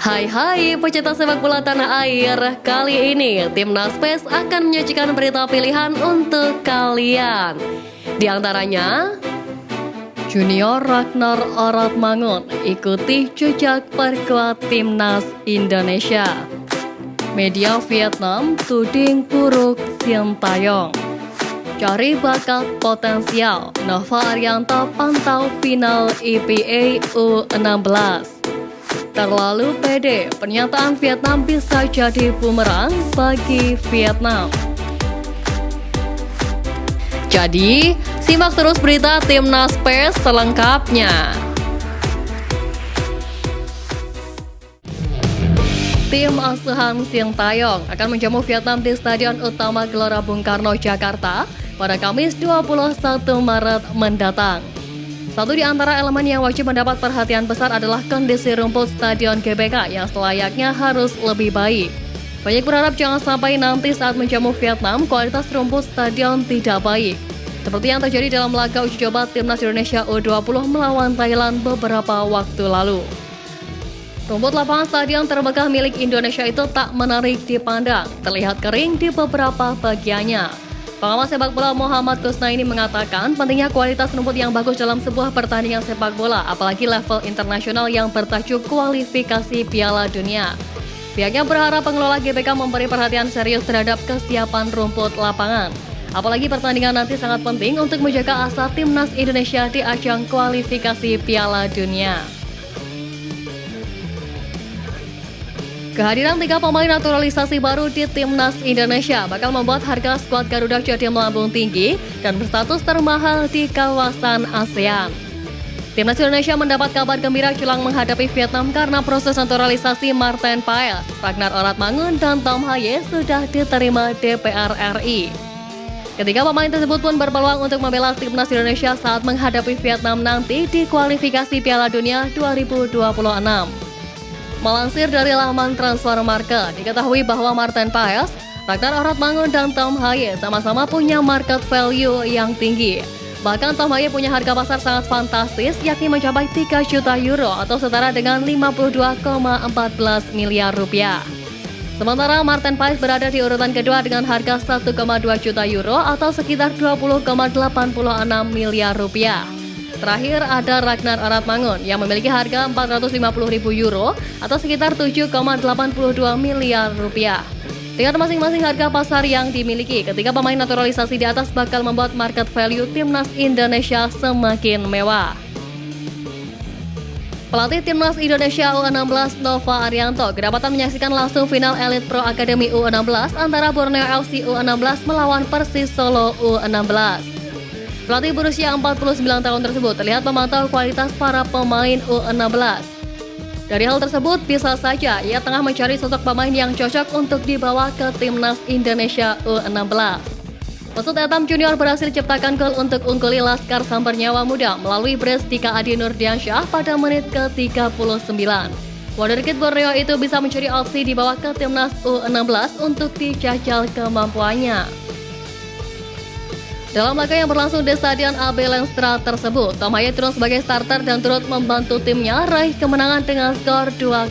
Hai pecinta sepak bola tanah air. Kali ini Timnas PES akan menyajikan berita pilihan untuk kalian. Di antaranya, Junior Ragnar Oratmangun ikuti jejak perkuat Timnas Indonesia. Media Vietnam tuding buruk Sintayong. Cari bakat potensial, Nova Arianto pantau final IPA U16. Terlalu pede, pernyataan Vietnam bisa jadi bumerang bagi Vietnam. Jadi, simak terus berita Timnas PES selengkapnya. Tim asuhan Sintayong akan menjamu Vietnam di Stadion Utama Gelora Bung Karno, Jakarta pada Kamis 21 Maret mendatang. Satu di antara elemen yang wajib mendapat perhatian besar adalah kondisi rumput Stadion GBK yang selayaknya harus lebih baik. Banyak berharap jangan sampai nanti saat menjamu Vietnam, kualitas rumput stadion tidak baik. Seperti yang terjadi dalam laga uji coba Timnas Indonesia U20 melawan Thailand beberapa waktu lalu. Rumput lapangan stadion termegah milik Indonesia itu tak menarik dipandang, terlihat kering di beberapa bagiannya. Pengamat sepak bola Muhammad Kusnaini mengatakan pentingnya kualitas rumput yang bagus dalam sebuah pertandingan sepak bola, apalagi level internasional yang bertajuk kualifikasi Piala Dunia. Pihaknya berharap pengelola GBK memberi perhatian serius terhadap kesiapan rumput lapangan. Apalagi pertandingan nanti sangat penting untuk menjaga asa Timnas Indonesia di ajang kualifikasi Piala Dunia. Kehadiran 3 pemain naturalisasi baru di Timnas Indonesia bakal membuat harga skuad Garuda jadi melambung tinggi dan berstatus termahal di kawasan ASEAN. Timnas Indonesia mendapat kabar gembira jelang menghadapi Vietnam karena proses naturalisasi Marten Paes, Ragnar Oratmangun, dan Tom Haye sudah diterima DPR RI. Ketiga pemain tersebut pun berpeluang untuk membela Timnas Indonesia saat menghadapi Vietnam nanti di kualifikasi Piala Dunia 2026. Melansir dari laman Transfermarkt, diketahui bahwa Marten Paes, Ragnar Oratmangun, dan Tom Haye sama-sama punya market value yang tinggi. Bahkan Tom Haye punya harga pasar sangat fantastis, yakni mencapai 3 juta euro atau setara dengan 52,14 miliar rupiah. Sementara Marten Paes berada di urutan kedua dengan harga 1,2 juta euro atau sekitar 20,86 miliar rupiah. Terakhir ada Ragnar Oratmangun yang memiliki harga 450.000 euro atau sekitar 7,82 miliar rupiah. Dengan masing-masing harga pasar yang dimiliki, ketiga pemain naturalisasi di atas bakal membuat market value Timnas Indonesia semakin mewah. Pelatih Timnas Indonesia U16 Nova Arianto kedapatan menyaksikan langsung final Elite Pro Academy U16 antara Borneo FC U16 melawan Persis Solo U16. Pelatih berusia 49 tahun tersebut terlihat memantau kualitas para pemain U16. Dari hal tersebut, bisa saja ia tengah mencari sosok pemain yang cocok untuk dibawa ke Timnas Indonesia U16. Mesut Etam Junior berhasil ciptakan gol untuk ungguli Laskar Sambar Nyawa Muda melalui brace Dika Adi Nurdiansyah pada menit ke-39. Wonderkid Borneo itu bisa mencari opsi dibawa ke Timnas U16 untuk dijajal kemampuannya. Dalam laga yang berlangsung di Stadion AB Lenstra tersebut, Tom Haye turun sebagai starter dan turut membantu timnya raih kemenangan dengan skor 2-0.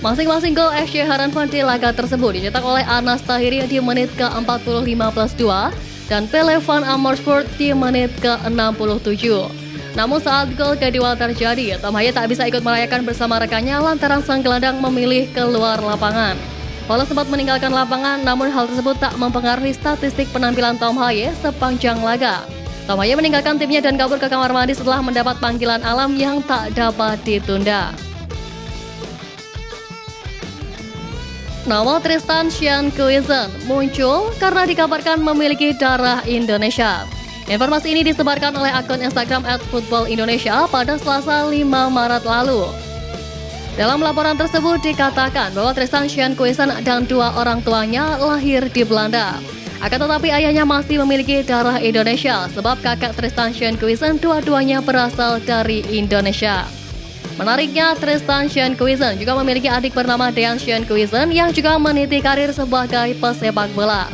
Masing-masing gol SC Haranvan di laga tersebut dicetak oleh Anas Tahiri di menit ke-45+2 dan Pele van Amersfoort di menit ke-67. Namun saat gol kedua terjadi, Tom Haye tak bisa ikut merayakan bersama rekannya lantaran sang gelandang memilih keluar lapangan. Walau sempat meninggalkan lapangan, namun hal tersebut tak mempengaruhi statistik penampilan Tom Haye sepanjang laga. Tom Haye meninggalkan timnya dan kabur ke kamar mandi setelah mendapat panggilan alam yang tak dapat ditunda. Nama Tristan Shankuisen muncul karena dikabarkan memiliki darah Indonesia. Informasi ini disebarkan oleh akun Instagram @footballindonesia pada Selasa 5 Maret lalu. Dalam laporan tersebut dikatakan bahwa Tristan Shankuisen dan 2 orang tuanya lahir di Belanda. Akan tetapi ayahnya masih memiliki darah Indonesia sebab kakak Tristan Shankuisen dua-duanya berasal dari Indonesia. Menariknya, Tristan Shankuisen juga memiliki adik bernama Dean Shankuisen yang juga meniti karir sebagai pesepak bola.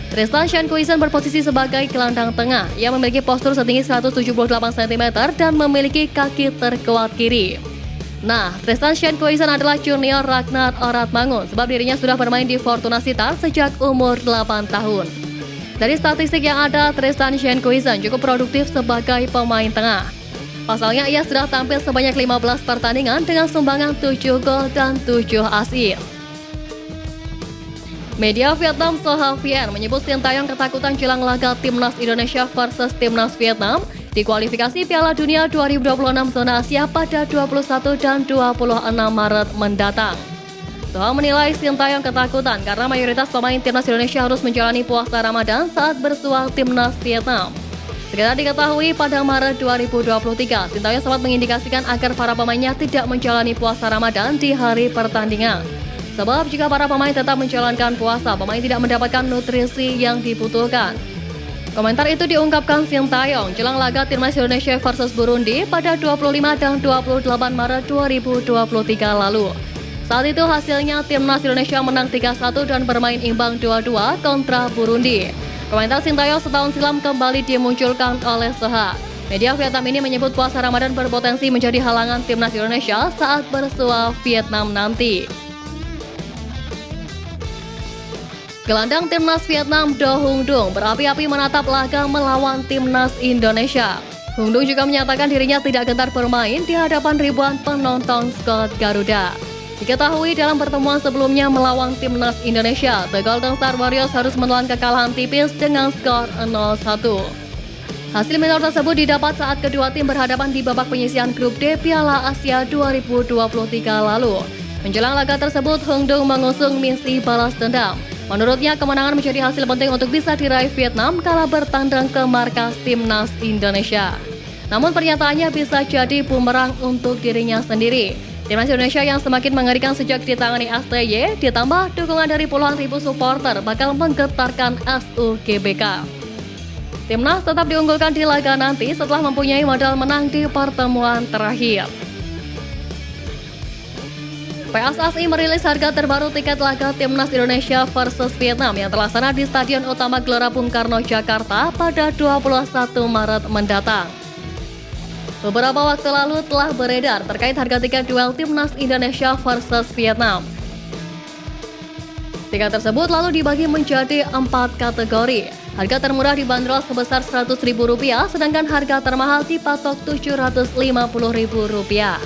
Tristan Shankuisen berposisi sebagai gelandang tengah. Ia memiliki postur setinggi 178 cm dan memiliki kaki terkuat kiri. Nah, Tristan Shankwisen adalah junior Ragnar Oratmangun sebab dirinya sudah bermain di Fortuna Sittard sejak umur 8 tahun. Dari statistik yang ada, Tristan Shankwisen cukup produktif sebagai pemain tengah. Pasalnya ia sudah tampil sebanyak 15 pertandingan dengan sumbangan 7 gol dan 7 assist. Media Vietnam Soha Vien menyebut Sintayong ketakutan jelang laga Timnas Indonesia versus Timnas Vietnam di kualifikasi Piala Dunia 2026 zona Asia pada 21 dan 26 Maret mendatang. Soha menilai Sintayong ketakutan karena mayoritas pemain Timnas Indonesia harus menjalani puasa Ramadan saat bersuah Timnas Vietnam. Sekitar diketahui pada Maret 2023, Sintayong sempat mengindikasikan agar para pemainnya tidak menjalani puasa Ramadan di hari pertandingan. Sebab jika para pemain tetap menjalankan puasa, pemain tidak mendapatkan nutrisi yang dibutuhkan. Komentar itu diungkapkan Sintayong jelang laga Timnas Indonesia versus Burundi pada 25 dan 28 Maret 2023 lalu. Saat itu hasilnya Timnas Indonesia menang 3-1 dan bermain imbang 2-2 kontra Burundi. Komentar Sintayong setahun silam kembali dimunculkan oleh Soha. Media Vietnam ini menyebut puasa Ramadan berpotensi menjadi halangan Timnas Indonesia saat bersua Vietnam nanti. Gelandang Timnas Vietnam Do Hung Dung berapi-api menatap laga melawan Timnas Indonesia. Hung Dung juga menyatakan dirinya tidak gentar bermain di hadapan ribuan penonton skuad Garuda. Diketahui dalam pertemuan sebelumnya melawan Timnas Indonesia, The Golden Star Warriors harus menelan kekalahan tipis dengan skor 0-1. Hasil minor tersebut didapat saat kedua tim berhadapan di babak penyisihan grup D Piala Asia 2023 lalu. Menjelang laga tersebut, Hung Dung mengusung misi balas dendam. Menurutnya, kemenangan menjadi hasil penting untuk bisa diraih Vietnam kala bertandang ke markas Timnas Indonesia. Namun pernyataannya bisa jadi bumerang untuk dirinya sendiri. Timnas Indonesia yang semakin mengerikan sejak ditangani STY, ditambah dukungan dari puluhan ribu supporter bakal menggetarkan SUGBK. Timnas tetap diunggulkan di laga nanti setelah mempunyai modal menang di pertemuan terakhir. PSSI merilis harga terbaru tiket laga Timnas Indonesia versus Vietnam yang terlaksana di Stadion Utama Gelora Bung Karno, Jakarta pada 21 Maret mendatang. Beberapa waktu lalu telah beredar terkait harga tiket duel Timnas Indonesia versus Vietnam. Tiket tersebut lalu dibagi menjadi 4 kategori. Harga termurah dibanderol sebesar Rp100.000, sedangkan harga termahal dipatok Rp750.000.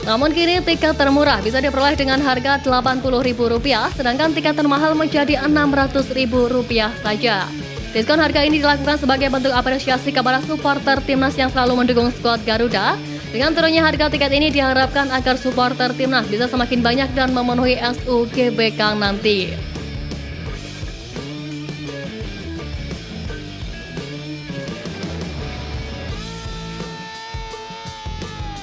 Namun kini tiket termurah bisa diperoleh dengan harga Rp80.000, sedangkan tiket termahal menjadi Rp600.000 saja. Diskon harga ini dilakukan sebagai bentuk apresiasi kepada supporter Timnas yang selalu mendukung skuad Garuda. Dengan turunnya harga tiket ini diharapkan agar supporter Timnas bisa semakin banyak dan memenuhi SUGBK nanti.